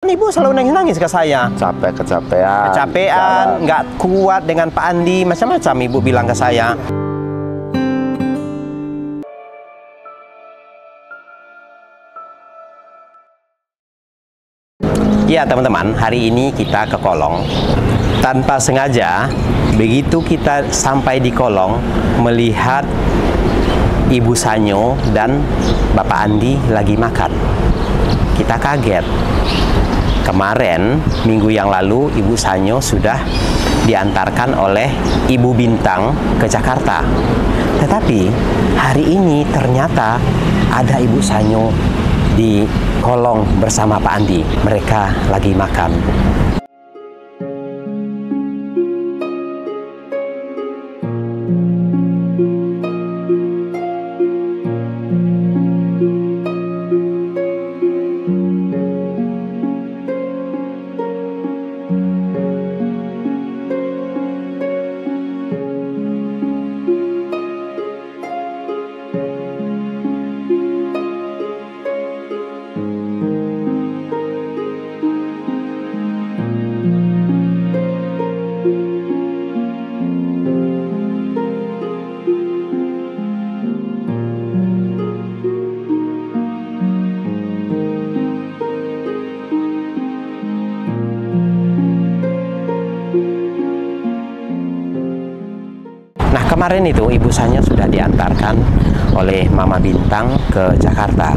Ibu selalu nangis-nangis ke saya. Kecapean, nggak kuat dengan Pak Andi, macam-macam ibu bilang ke saya. Ya teman-teman, hari ini kita ke Kolong. Tanpa sengaja, begitu kita sampai di Kolong, melihat Ibu Sanyo dan Bapak Andi lagi makan. Kita kaget. Kemarin, minggu yang lalu, Ibu Sanyo sudah diantarkan oleh Ibu Bintang ke Jakarta. Tetapi, hari ini ternyata ada Ibu Sanyo di Kolong bersama Pak Andi. Mereka lagi makan. Nah, kemarin itu Ibu Sanyo sudah diantarkan oleh Mama Bintang ke Jakarta.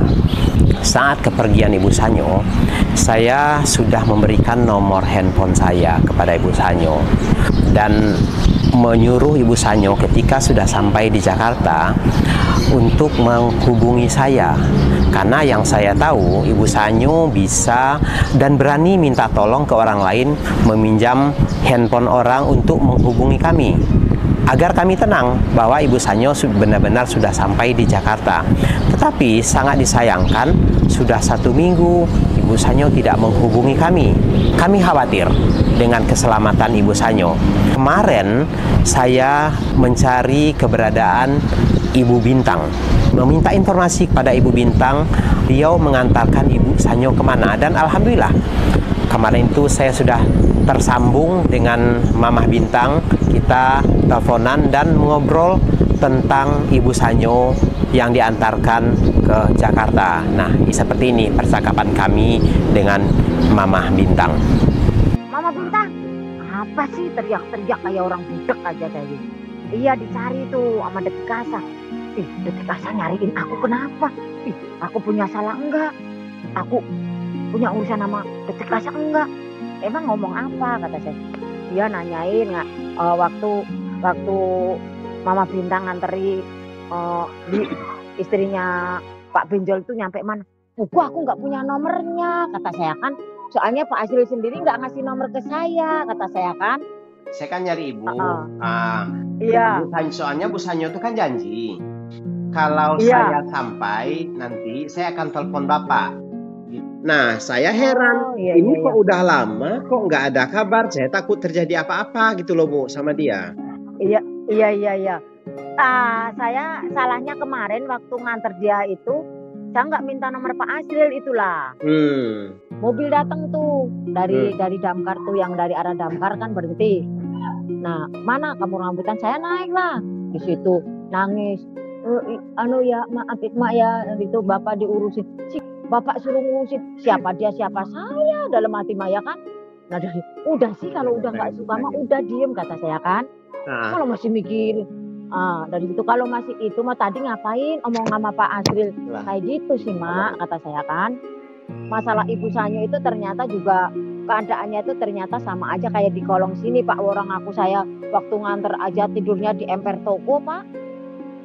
Saat kepergian Ibu Sanyo, saya sudah memberikan nomor handphone saya kepada Ibu Sanyo dan menyuruh Ibu Sanyo ketika sudah sampai di Jakarta untuk menghubungi saya. Karena yang saya tahu, Ibu Sanyo bisa dan berani minta tolong ke orang lain meminjam handphone orang untuk menghubungi kami. Agar kami tenang bahwa Ibu Sanyo benar-benar sudah sampai di Jakarta. Tetapi sangat disayangkan, sudah 1 minggu Ibu Sanyo tidak menghubungi kami. Kami khawatir dengan keselamatan Ibu Sanyo. Kemarin saya mencari keberadaan Ibu Bintang, meminta informasi kepada Ibu Bintang, beliau mengantarkan Ibu Sanyo kemana. Dan alhamdulillah, kemarin itu saya sudah tersambung dengan Mama Bintang. Kita teleponan dan mengobrol tentang Ibu Sanyo yang diantarkan ke Jakarta. Nah, seperti ini percakapan kami dengan Mama Bintang. Mama Bintang, apa sih teriak-teriak kayak orang budek aja tadi? Iya, dicari tuh sama Detik Kasa. Detik Kasa nyariin aku kenapa? Aku punya salah enggak? Aku punya urusan sama Detik Kasa enggak? Emang ngomong apa, kata saya. Dia nanyain nggak waktu Mama Bintang nganteri di istrinya Pak Benjol itu nyampe mana? Aku nggak punya nomornya, kata saya kan. Soalnya Pak Asril sendiri nggak ngasih nomor ke saya, kata saya kan. Saya kan nyari Ibu. Iya. Soalnya Bu Sanyo itu kan janji. Kalau saya sampai nanti saya akan telepon Bapak. Nah, saya heran, ini kok udah lama, kok nggak ada kabar, saya takut terjadi apa-apa gitu loh Bu, sama dia. Iya. Saya salahnya kemarin waktu nganter dia itu, saya nggak minta nomor Pak Asril itulah. Mobil datang tuh, dari damkar tuh, yang dari arah damkar kan berhenti. Nah, mana kamu rambutan, saya naik lah, di situ nangis. Maaf ya, itu Bapak diurusin. Bapak suruh ngurusin, siapa dia siapa saya, dalam hati Maya kan. Nah, udah sih kalau udah nggak suka mah udah diem, kata saya kan. Kalau masih mikir, dari situ kalau masih itu mah tadi ngapain omong sama Pak Asril kayak gitu sih Mak, kata saya kan. Masalah Ibu Sanyo itu ternyata juga keadaannya itu ternyata sama aja kayak di Kolong sini Pak. Orang aku saya waktu nganter aja tidurnya di emper toko Pak.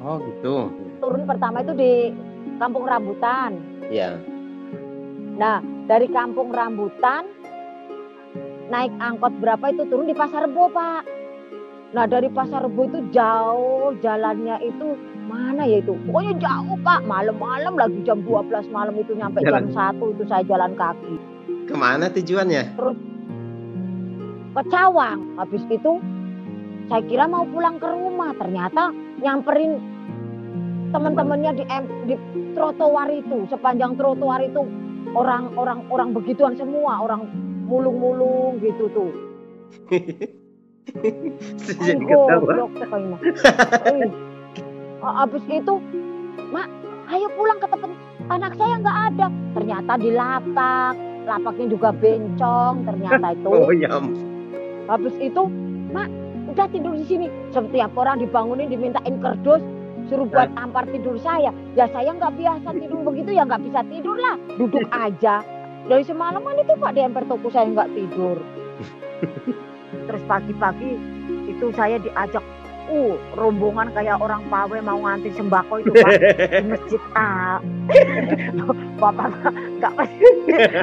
Oh gitu. Turun pertama itu di Kampung Rambutan. Iya. Nah, dari Kampung Rambutan naik angkot berapa itu turun di Pasar Rebo, Pak. Nah, dari Pasar Rebo itu jauh jalannya itu mana ya itu? Pokoknya jauh, Pak. Malam-malam lagi jam 12 malam itu nyampe jam 1 itu saya jalan kaki. Kemana tujuannya? Terus ke Cawang. Habis itu saya kira mau pulang ke rumah, ternyata nyamperin teman-temannya di trotoar itu, sepanjang trotoar itu orang begituan semua, orang mulung-mulung gitu tuh. Jadi ketawa. Habis itu, Mak, ayo pulang ke tempat anak saya nggak ada. Ternyata di lapaknya juga bencong ternyata itu. Oh ya. Habis itu, Mak, udah tidur di sini. Setiap orang dibangunin dimintain kerdus, suruh buat tampar tidur saya. Ya saya nggak biasa tidur begitu, ya nggak bisa tidur lah, duduk aja. Dari semalaman itu Pak di emper toko saya nggak tidur. Terus pagi-pagi itu saya diajak rombongan kayak orang pawe mau ngantri sembako itu Pak di masjid Bapak nggak pasti.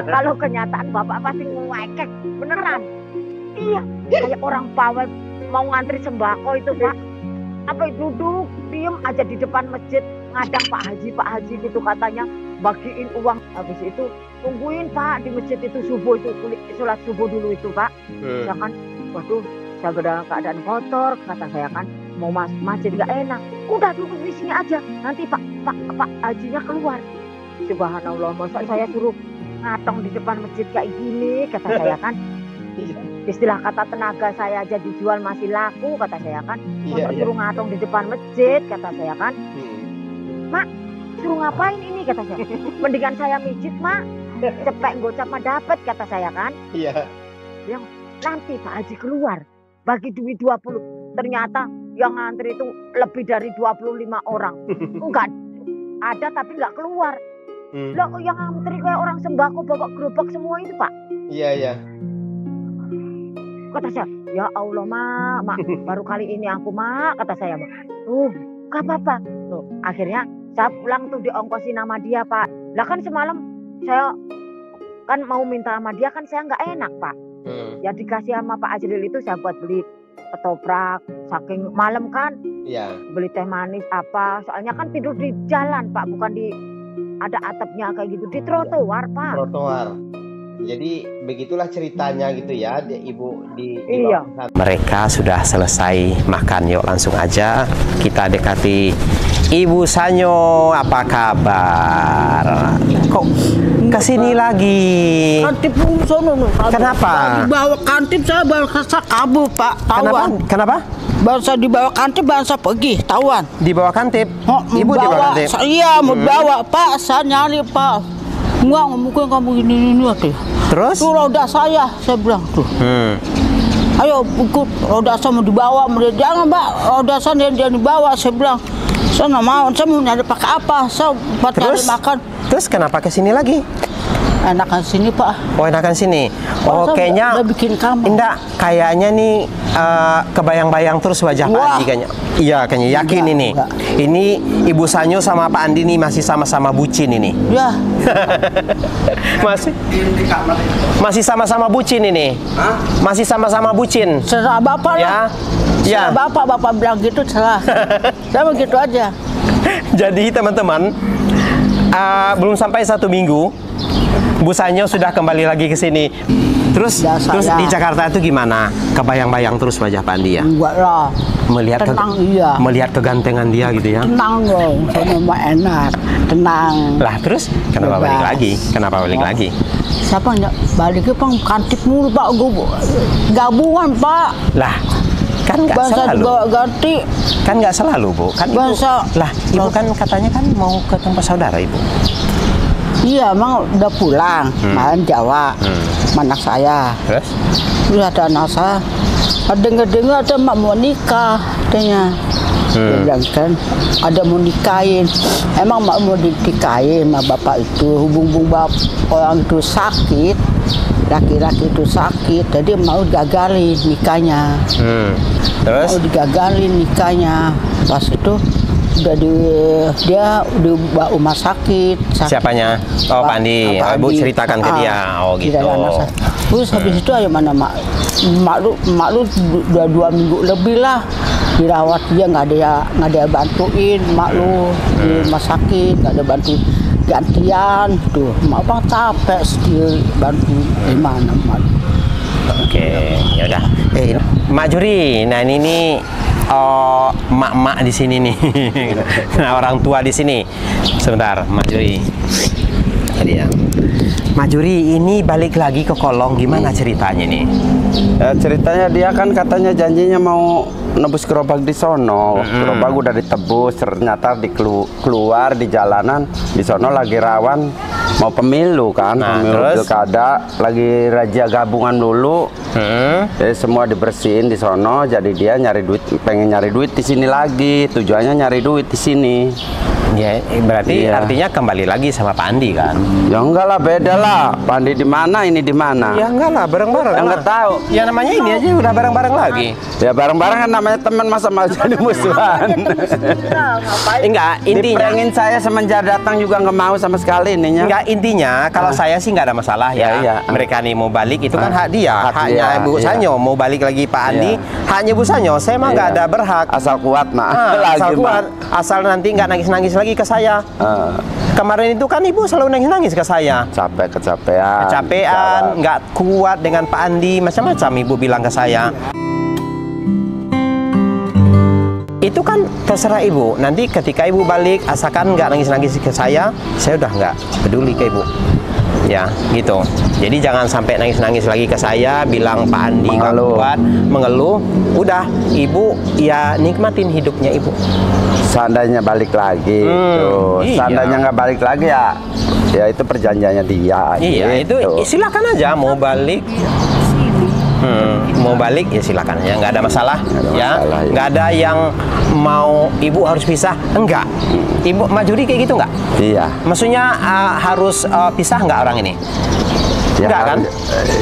Kalau kenyataan Bapak pasti ngewekek beneran. Iya, kayak orang pawe mau ngantri sembako itu Pak. Apa duduk diem aja di depan masjid ngadang Pak Haji gitu katanya bagiin uang. Habis itu tungguin Pak di masjid itu subuh itu sholat subuh dulu itu Pak. Ya kan, waduh saya dalam keadaan kotor kata saya kan, mau masjid nggak enak. Udah duduk di sini aja, nanti Pak Hajinya keluar. Subhanallah, masa saya suruh ngatong di depan masjid kayak gini kata saya kan. Istilah kata tenaga saya aja dijual masih laku kata saya kan. Masa suruh ngatong di depan masjid kata saya kan. Mak, suruh ngapain ini kata saya. Mendingan saya mijit Mak, cepet gocap mah dapet kata saya kan. Iya. Yang nanti Pak Haji keluar bagi duit 20. Ternyata yang ngantri itu lebih dari 25 orang. Enggak ada tapi enggak keluar. Lah yang ngantri kayak orang sembako bawa gerobak semua itu Pak. Iya. Kata saya, ya Allah Mak, baru kali ini aku Mak, kata saya Mak. Gak apa-apa. Tuh, akhirnya saya pulang tuh diongkosin sama dia Pak. Lah kan semalam saya kan mau minta sama dia kan saya nggak enak Pak. Ya dikasih sama Pak Ajril itu saya buat beli ketoprak, saking malam kan. Iya. Beli teh manis apa, soalnya kan tidur di jalan Pak, bukan di ada atapnya kayak gitu, di trotoar Pak. Trotoar. Jadi begitulah ceritanya gitu ya, Ibu di Iya. Mereka sudah selesai makan, yuk langsung aja kita dekati Ibu Sanyo. Apa kabar? Kok kesini lagi? Kantip sono. Kenapa? Dibawa kantip saya bahasa kabur Pak, tawan. Kenapa? Bahasa dibawa kantip bahasa pergi, tawan. Dibawa kantip? Ibu dibawa kantip? Iya, mau bawa Pak, saya nyari Pak. Enggak, mungkin kamu ini tuh. Terus? Tuh roda saya bilang tuh. Ayo ikut, roda saya mau dibawa. Jangan Mbak, roda saya dia dibawa. Saya bilang, saya nggak mau, saya mau nyari pakai apa? Saya buat nyari makan. Terus kenapa ke sini lagi? Enakan sini Pak. Oh enakan sini. Oh kayaknya udah bikin kamu. Enggak, kayaknya nih kebayang-bayang terus wajah Pak Andi kayaknya. Iya kayaknya yakin ini. Enggak. Ini Ibu Sanyo sama Pak Andi nih masih sama-sama bucin ini. Ya. Masih sama-sama bucin ini. Masih sama-sama bucin. Serah Bapak lah. Ya. Bapak bilang gitu serah. Saya begitu aja. Jadi teman-teman, belum sampai 1 minggu Bu Sanyo sudah kembali lagi ke sini. Terus di Jakarta itu gimana? Kebayang-bayang terus wajah Pak Andi ya? Enggak lah. Melihat kegantengan dia gitu ya? Tenang dong, sama enak. Tenang. Lah terus kenapa balik lagi? Kenapa balik lagi? Siapa yang balik Pak? Kantip mulu Pak. Gabungan Pak. Lah kan nggak selalu. Ganti. Kan nggak selalu Bu. Kan Ibu kan katanya kan mau ke tempat saudara Ibu. Iya, emang udah pulang, main Jawa, anak saya. Terus? Udah ada anak saya. Dengar-dengar ada mak mau nikah, katanya. Dia bilang kan, ada mau nikahin. Emang mak mau dinikahin sama bapak itu, hubung-hubung orang itu sakit, laki-laki itu sakit, jadi mau gagalin nikahnya. Terus? Mau digagalin nikahnya, pas itu dia udah rumah sakit. Siapanya? Oh Pak Andi. Ibu ceritakan ke dia. Oh gitu. Terus habis itu ayo mana mak lu udah 2 minggu lebih lah dirawat, dia nggak ada bantuin mak lu di rumah sakit, nggak ada bantu gantian tuh. Mak bang capek sendiri bantu gimana mak. Oke, ya udah. Mak Juri, nah ini nih mak-mak di sini nih. Nah, orang tua di sini. Sebentar, Mak Juri. Tadi ya. Majuri ini balik lagi ke Kolong, gimana ceritanya nih? Ya, ceritanya dia kan katanya janjinya mau nebus gerobak di sono. Gerobak udah ditebus, ternyata keluar di jalanan di sono lagi rawan mau pemilu kan, pemilu pilkada, lagi razia gabungan dulu. Jadi semua dibersihin di sono, jadi dia nyari duit, pengen nyari duit di sini lagi. Tujuannya nyari duit di sini. Ya, berarti artinya kembali lagi sama Pak Andi kan? Ya enggak lah, beda lah. Pak Andi di mana, ini di mana? Ya enggak lah, bareng-bareng. Enggak tahu. Ya namanya ini aja udah bareng-bareng lagi. Ya bareng-bareng kan namanya teman, masa mau jadi musuhan. Enggak, intinya Diperengin saya semenjak datang juga nggak mau sama sekali ininya. enggak, intinya kalau saya sih nggak ada masalah ya. Iya. Mereka nih mau balik itu kan hak dia, dia, haknya Ibu Sanyo. Mau balik lagi Pak Andi, haknya Ibu Sanyo. Saya mah nggak ada berhak. Asal kuat mah. Asal kuat, asal nanti nggak nangis-nangis lagi ke saya. Kemarin itu kan Ibu selalu nangis-nangis ke saya. Kecapean, nggak kuat dengan Pak Andi, macam-macam Ibu bilang ke saya. Itu kan terserah Ibu. Nanti ketika Ibu balik, asalkan nggak nangis-nangis ke saya udah nggak peduli ke Ibu. Ya, gitu. Jadi jangan sampai nangis-nangis lagi ke saya, bilang Pak Andi nggak kuat, mengeluh. Udah, Ibu ya nikmatin hidupnya Ibu. Seandainya balik lagi, seandainya nggak balik lagi ya itu perjanjiannya dia. Iya, gitu. itu silakan aja mau balik. Mau balik ya silakan ya, nggak ada masalah. Nggak ada yang mau Ibu harus pisah, enggak. Ibu Majuri kayak gitu nggak? Iya. Maksudnya harus pisah nggak orang ini? Ya, enggak kan?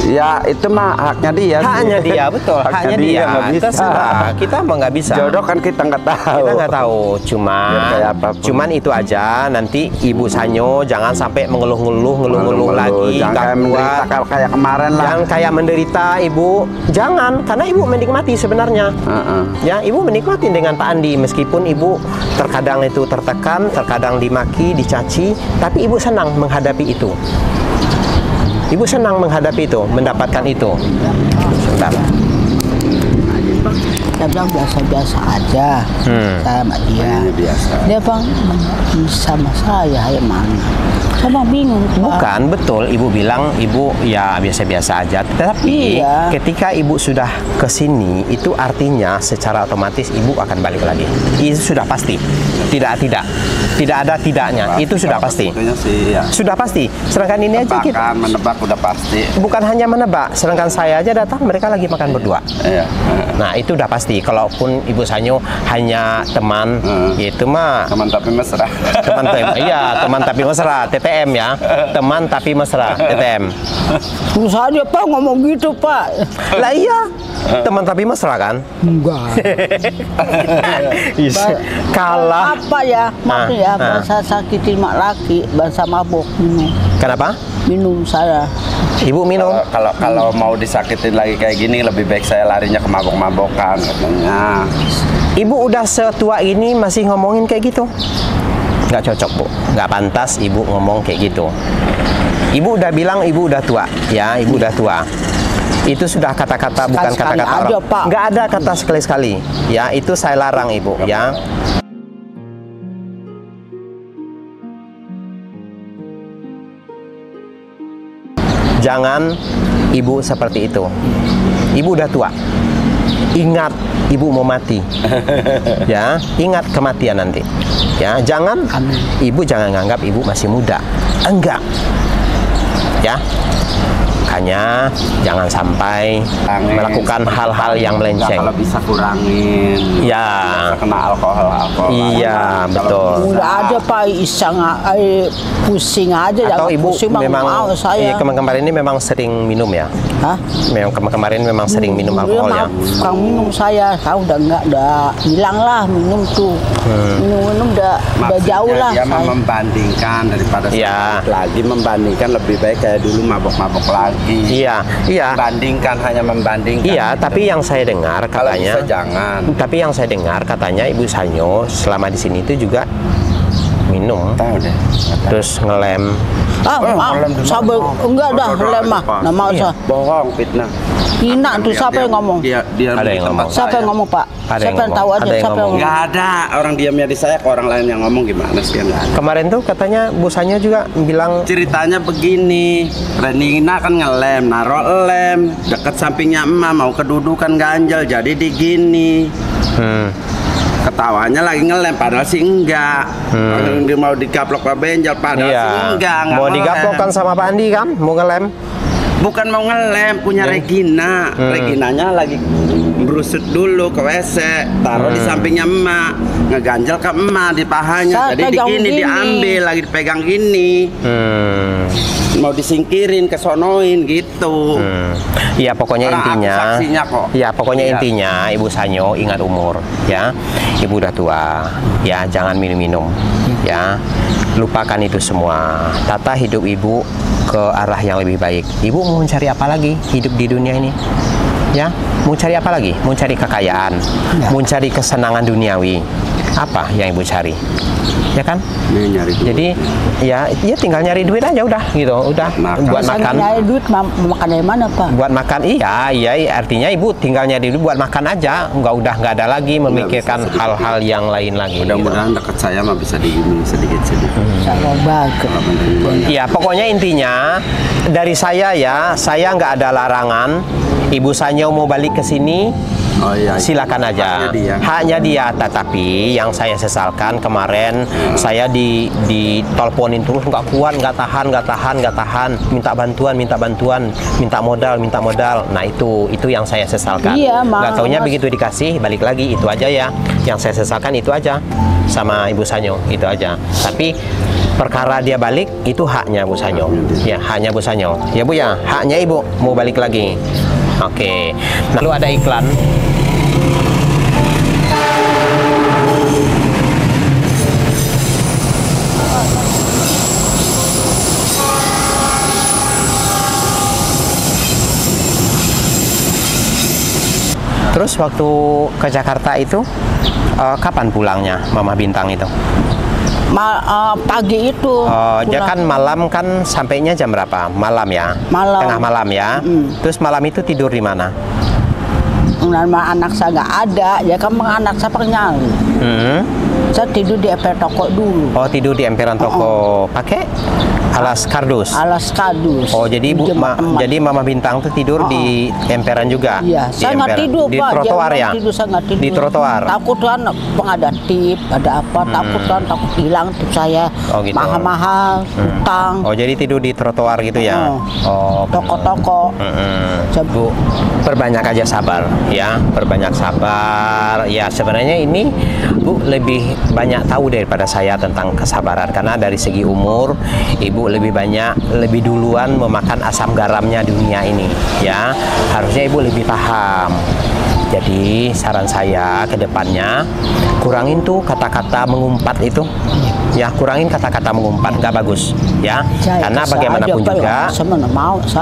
Ya itu mah haknya dia. Haknya dia, betul. Haknya dia. Terserah. Kita mah nggak bisa. Jodoh kan kita nggak tahu. Kita nggak tahu. Cuman itu aja. Nanti Ibu Sanyo jangan sampai mengeluh lagi. Jangan menderita kayak kemarin lah. Jangan kayak menderita Ibu. Jangan, karena Ibu menikmati sebenarnya. Ya, Ibu menikmati dengan Pak Andi meskipun Ibu terkadang itu tertekan, terkadang dimaki, dicaci, tapi Ibu senang menghadapi itu. Ibu senang menghadapi itu, mendapatkan itu. Sebentar. Dia bilang biasa-biasa aja sama dia. Dia bang sama saya ya mana? Saya bang bingung. Bukan, betul. Ibu bilang Ibu ya biasa-biasa aja. Tapi ketika Ibu sudah ke sini, itu artinya secara otomatis Ibu akan balik lagi. Itu sudah pasti. Tidak ada tidaknya. Itu sudah pasti. Sudah pasti. Sedangkan ini aja kita menebak udah pasti. Bukan hanya menebak. Sedangkan saya aja datang, mereka lagi makan berdua. Nah, itu udah pasti. Kalaupun Ibu Sanyo hanya teman, yaitu mah teman tapi mesra. Teman tapi mesra, TTM ya. Teman tapi mesra, TTM. Usahanya Pak ngomong gitu Pak. Lah iya, teman tapi mesra kan? Enggak. Kalah. Apa ya? Maaf ya, bahasa sakitin mak laki, bahasa mabok minum. Kenapa? Minum saya. Ibu minum. Kalau mau disakitin lagi kayak gini, lebih baik saya larinya ke mabok-mabokan katanya. Ibu udah setua ini masih ngomongin kayak gitu? Nggak cocok, Bu. Nggak pantas Ibu ngomong kayak gitu. Ibu udah bilang Ibu udah tua, ya, Ibu udah tua. Itu sudah kata-kata, bukan kata-kata orang. Nggak ada kata sekali-sekali. Ya, itu saya larang Ibu, ya. Jangan Ibu seperti itu. Ibu udah tua. Ingat Ibu mau mati. Ya, ingat kematian nanti. Ya, jangan Ibu jangan nganggap Ibu masih muda. Enggak. Ya. Makanya jangan sampai melakukan hal-hal yang melenceng. Kalau bisa kurangin. Ya. Bisa kena alkohol. Iya, betul. Udah ada Pak iseng pusing aja. Atau Ibu memang saya. kemarin ini memang sering minum ya? Hah? Memang kemarin memang sering minum alkohol ya? Kurang minum saya udah enggak, udah hilang lah minum tuh. Minum udah jauh lah. Dia membandingkan daripada lagi membandingkan, lebih baik kayak dulu mabok-mabok lagi. Iya. Bandingkan, hanya membandingkan. Iya, gitu. tapi yang saya dengar katanya. Kalau bisa jangan. Tapi yang saya dengar katanya Ibu Sanyo selama di sini itu juga minum. Tahu deh. Terus ngelem. Sabar, enggak dah lem mah. Nama usah. Bohong, fitnah. Hina tuh siapa yang ngomong? Dia Ada yang ngomong. Siapa yang ngomong, Pak? Ada yang Siapa yang tahu ngomong. aja Ada yang siapa yang ngomong. ngomong? Nggak ada orang diamnya di saya, ke orang lain yang ngomong gimana sih? Nggak ada. Kemarin tuh katanya busanya juga bilang Ceritanya begini, Renina kan ngelem, naruh lem dekat sampingnya emak, mau kedudukan ganjel, jadi digini. Ketawanya lagi ngelem, padahal sih enggak. Dia mau digaplok Pak Benjel, padahal sih enggak mau ngelem. digaplokkan sama Pak Andi kan, mau ngelem. Bukan mau ngelem, punya Regina. Reginanya lagi berusut dulu ke WC, taruh di sampingnya emak, ngeganjel ke emak di pahanya. Jadi digini, diambil, lagi dipegang gini. Mau disingkirin, kesonoin gitu. Ya pokoknya Orang aku intinya, saksinya kok. ya pokoknya Iya. intinya Ibu Sanyo ingat umur, ya. Ibu udah tua, ya jangan minum-minum, ya. Lupakan itu semua. Tata hidup Ibu ke arah yang lebih baik. Ibu mau mencari apa lagi hidup di dunia ini? Ya, mau cari apa lagi? Mau cari kekayaan, mau cari kesenangan duniawi. Apa yang Ibu cari? Ya kan? Ini nyari duit. Jadi ya tinggal nyari duit aja udah gitu, udah buat makan. Nyari duit mau makan dari mana, Pak? Buat makan, iya artinya Ibu tinggal nyari duit buat makan aja, nggak ada lagi memikirkan hal-hal yang lain lagi. Mudah-mudahan dekat saya mah bisa digini sedikit-sedikit. Sama bagus. Ya pokoknya intinya dari saya ya, saya nggak ada larangan. Ibu Sanyo mau balik ke sini, Oh iya. silakan aja. Haknya dia. Tetapi yang saya sesalkan kemarin saya diteleponin terus nggak kuat, nggak tahan, minta bantuan, minta modal. Nah itu yang saya sesalkan. Iya, nggak taunya begitu dikasih balik lagi, itu aja ya. Yang saya sesalkan itu aja sama Ibu Sanyo, itu aja. Tapi perkara dia balik itu haknya Bu Sanyo. Ya, haknya Bu Sanyo. Ya Bu ya, haknya Ibu mau balik lagi. Oke. Nah, lalu ada iklan. Terus waktu ke Jakarta itu kapan pulangnya Mama Bintang itu? Pagi itu. Dia kan malam kan sampainya jam berapa? Malam ya? Malam. Tengah malam ya? Terus malam itu tidur di mana? Nama anak saya nggak ada, ya kan anak saya nyali. Saya tidur di emper toko dulu. Oh, tidur di emperan toko. Pakai alas kardus? Alas kardus. Oh, jadi jadi Mama Bintang tuh tidur di emperan juga? Iya, Di saya nggak emperan. tidur, Di Pak. trotoar Dia ya? tidur, saya nggak tidur. Di trotoar? Takut kan ada tip, ada apa, takut hilang tip saya. Oh, gitu. Mahal-mahal, utang. Oh, jadi tidur di trotoar gitu ya? Oh, Toko-toko. Bu, perbanyak aja sabar ya, perbanyak sabar. Ya sebenarnya ini Bu lebih banyak tahu daripada saya tentang kesabaran, karena dari segi umur Ibu lebih duluan memakan asam garamnya dunia ini ya. Harusnya Ibu lebih paham. Jadi saran saya ke depannya kurangin tuh kata-kata mengumpat itu. Ya, kurangin kata-kata mengumpat, nggak bagus ya. Karena bagaimanapun juga,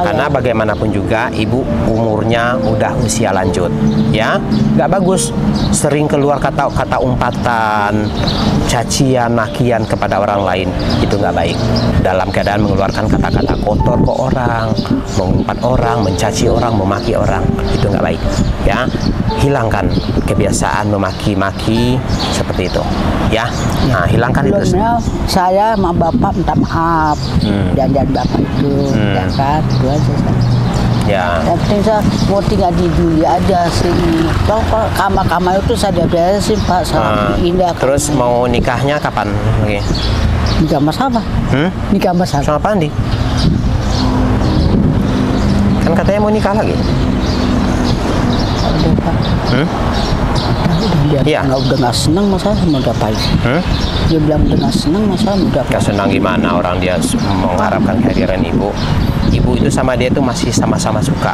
karena bagaimanapun juga Ibu umurnya udah usia lanjut ya. Nggak bagus sering keluar kata-kata umpatan, cacian, makian kepada orang lain, itu nggak baik. Dalam keadaan mengeluarkan kata-kata kotor ke orang, mengumpat orang, mencaci orang, memaki orang, itu nggak baik ya. Hilangkan kebiasaan memaki-maki seperti itu ya. Nah, hilangkan itu. Saya sama bapak minta maaf dan bapak itu ya kan, itu aja saya. Ya. Yang penting saya mau tinggal di Juli aja sini. Kalau kamar-kamar itu saya beresin Pak, saya indah. Terus mau nikahnya kapan lagi? Nikah mas apa? Nikah mas apa? Sama Pak Andi. Kan katanya mau nikah lagi. Dia udah nggak senang masa mau dapain. Dia bilang udah nggak senang masa mau dapain. Nggak senang gimana, orang dia mengharapkan kehadiran Ibu. Ibu itu sama dia tuh masih sama-sama suka.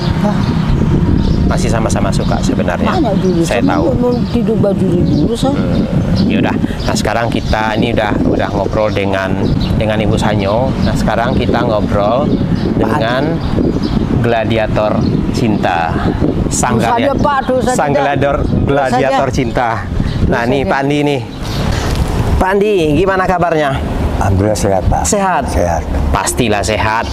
Masih sama-sama suka sebenarnya. Saya tahu. Tidur baju dulu saya. Yaudah. Nah sekarang kita ini udah ngobrol dengan Ibu Sanyo. Nah sekarang kita ngobrol dengan gladiator cinta, sang gladiator cinta. Nah nih Pak Andi nih, Pak Andi, gimana kabarnya? Alhamdulillah sehat, Pak. Sehat? Sehat. Pastilah sehat.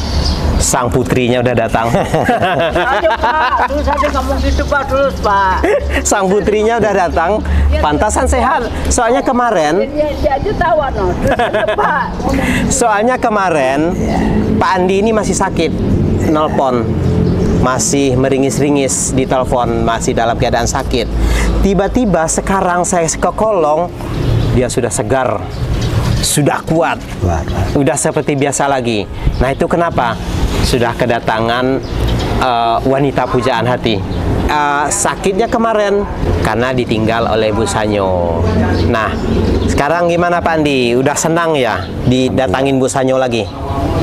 Sang putrinya udah datang. Aduh Pak, terus aja ngomong gitu Pak terus Pak. Sang putrinya udah datang. Pantasan sehat. Soalnya kemarin. Dia aja tawa no. Pak. Soalnya kemarin Pak Andi ini masih sakit. Nelpon. Masih meringis-ringis di telepon, masih dalam keadaan sakit. Tiba-tiba sekarang saya ke kolong, dia sudah segar. Sudah kuat, udah seperti biasa lagi. Nah itu kenapa? Sudah kedatangan wanita pujaan hati. Sakitnya kemarin karena ditinggal oleh Bu Sanyo. Nah sekarang gimana Pak Andi? Udah senang ya didatangin Bu Sanyo lagi?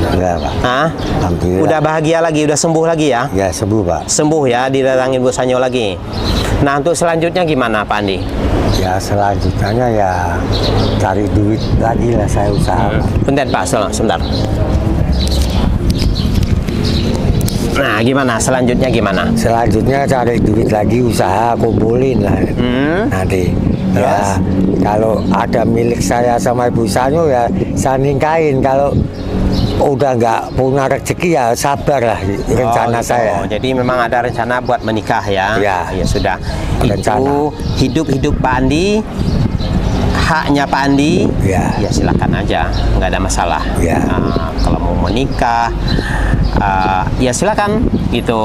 Enggak, Pak. Hah? Alhamdulillah. Udah bahagia lagi, udah sembuh lagi ya? Ya, sembuh, Pak. Sembuh ya, didatangin Bu Sanyo lagi. Nah untuk selanjutnya gimana Pak Andi? Ya selanjutnya ya cari duit lagi lah, saya usaha. Bentar Pak, sebentar. Nah gimana, selanjutnya gimana? Selanjutnya cari duit lagi, usaha kumpulin lah. Nanti ya kalau ada milik saya sama Ibu Sanyo ya saya nikahin. Kalau udah nggak punya rezeki ya sabar lah rencana saya. Jadi memang ada rencana buat menikah ya? Ya Sudah. Rencana. Itu hidup Pak Andi, haknya Pak Andi. Ya silakan aja, nggak ada masalah. Ya. Kalau mau menikah, ya silakan gitu.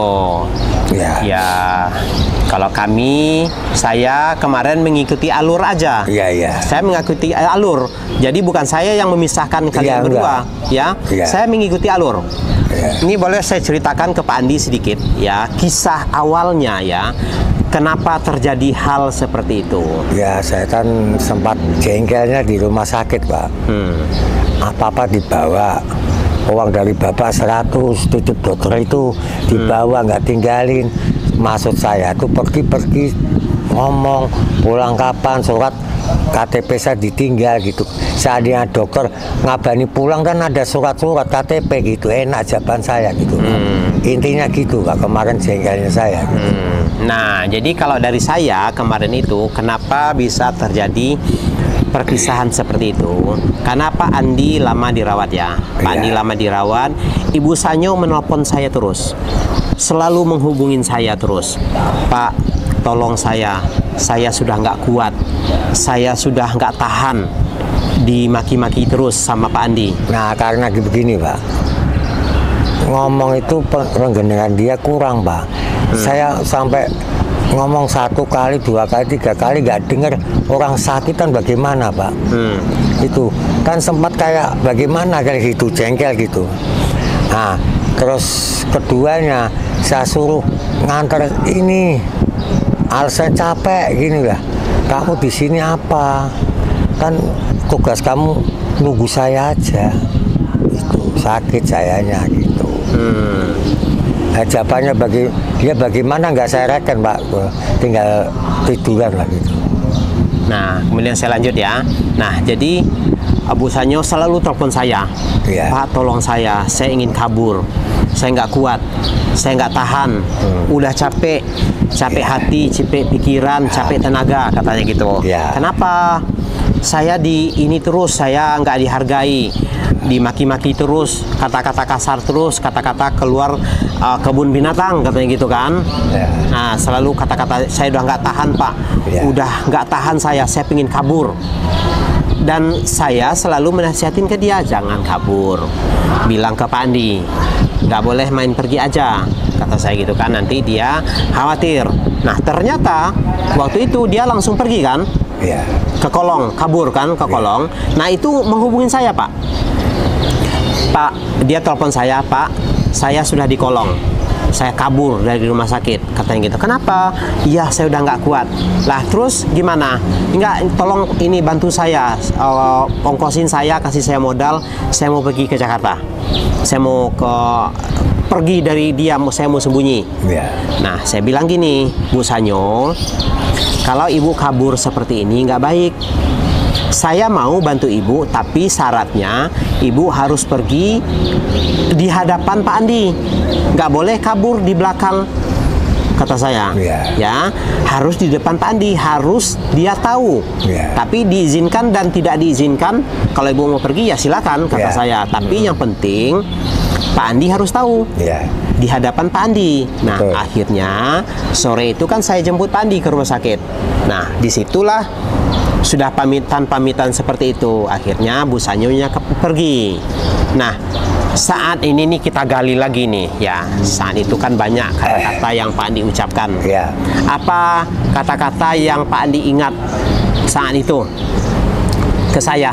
Ya. Kalau saya kemarin mengikuti alur aja. Iya. Saya mengikuti alur. Jadi bukan saya yang memisahkan kalian berdua, ya. Saya mengikuti alur. Ini boleh saya ceritakan ke Pak Andi sedikit, ya, kisah awalnya ya. Kenapa terjadi hal seperti itu? Ya, saya kan sempat jengkelnya di rumah sakit, Pak. Apa-apa dibawa. Uang dari bapak 100, titip dokter itu dibawa, nggak tinggalin. Maksud saya tuh pergi-pergi ngomong pulang kapan, surat KTP saya ditinggal gitu. Seandainya dokter ngabani pulang kan ada surat-surat KTP gitu, enak jawaban saya gitu. Intinya gitu Pak, kemarin jengkelnya saya gitu. Nah jadi kalau dari saya kemarin itu kenapa bisa terjadi perpisahan seperti itu, karena Pak Andi lama dirawat ya. Pak Andi lama dirawat, Ibu Sanyo menelpon saya terus, selalu menghubungin saya terus. Pak, tolong saya sudah nggak kuat, saya sudah nggak tahan dimaki-maki terus sama Pak Andi. Nah karena begini Pak, ngomong itu penggendengan dia kurang Pak. Saya sampai ngomong 1 kali, 2 kali, 3 kali nggak dengar. Orang sakitan bagaimana Pak? Itu kan sempat kayak bagaimana kayak gitu, jengkel gitu. Nah terus keduanya saya suruh nganter ini, alasan capek gini lah. Kamu di sini apa? Kan tugas kamu nunggu saya aja. Itu sakit sayanya gitu. Jawabannya bagaimana nggak saya reken Pak, tinggal tiduran lah gitu. Nah kemudian saya lanjut ya. Nah jadi Bu Sanyo selalu telepon saya, Pak tolong saya ingin kabur, saya nggak kuat, saya nggak tahan, udah capek hati, capek pikiran, capek tenaga katanya gitu. Kenapa saya ini terus, saya nggak dihargai, dimaki-maki terus, kata-kata kasar terus, kata-kata keluar kebun binatang katanya gitu kan. Nah selalu kata-kata saya udah nggak tahan Pak, udah nggak tahan saya pengen kabur. Dan saya selalu menasihatin ke dia, jangan kabur, bilang ke Pak Andi nggak boleh main pergi aja, kata saya gitu kan, nanti dia khawatir. Nah ternyata waktu itu dia langsung pergi kan, ke kolong, kabur kan ke kolong. Nah itu menghubungin saya Pak, dia telepon saya, Pak saya sudah di kolong, saya kabur dari rumah sakit, katanya gitu. Kenapa? Iya saya udah nggak kuat. Lah terus gimana? Enggak, tolong ini bantu saya, ongkosin saya, kasih saya modal, saya mau pergi ke Jakarta, saya mau pergi dari dia, saya mau sembunyi. Nah saya bilang gini, Bu Sanyo, kalau ibu kabur seperti ini nggak baik. Saya mau bantu ibu, tapi syaratnya ibu harus pergi di hadapan Pak Andi, nggak boleh kabur di belakang kata saya. Ya, harus di depan Pak Andi, harus dia tahu. Tapi diizinkan dan tidak diizinkan, kalau ibu mau pergi ya silakan, kata saya. Tapi yang penting Pak Andi harus tahu. Di hadapan Pak Andi. Nah, akhirnya sore itu kan saya jemput Pak Andi ke rumah sakit. Nah, disitulah sudah pamitan seperti itu. Akhirnya Bu Sanyonya pergi. Nah, saat ini nih kita gali lagi nih ya. Saat itu kan banyak kata-kata yang Pak Andi ucapkan. Apa kata-kata yang Pak Andi ingat saat itu ke saya?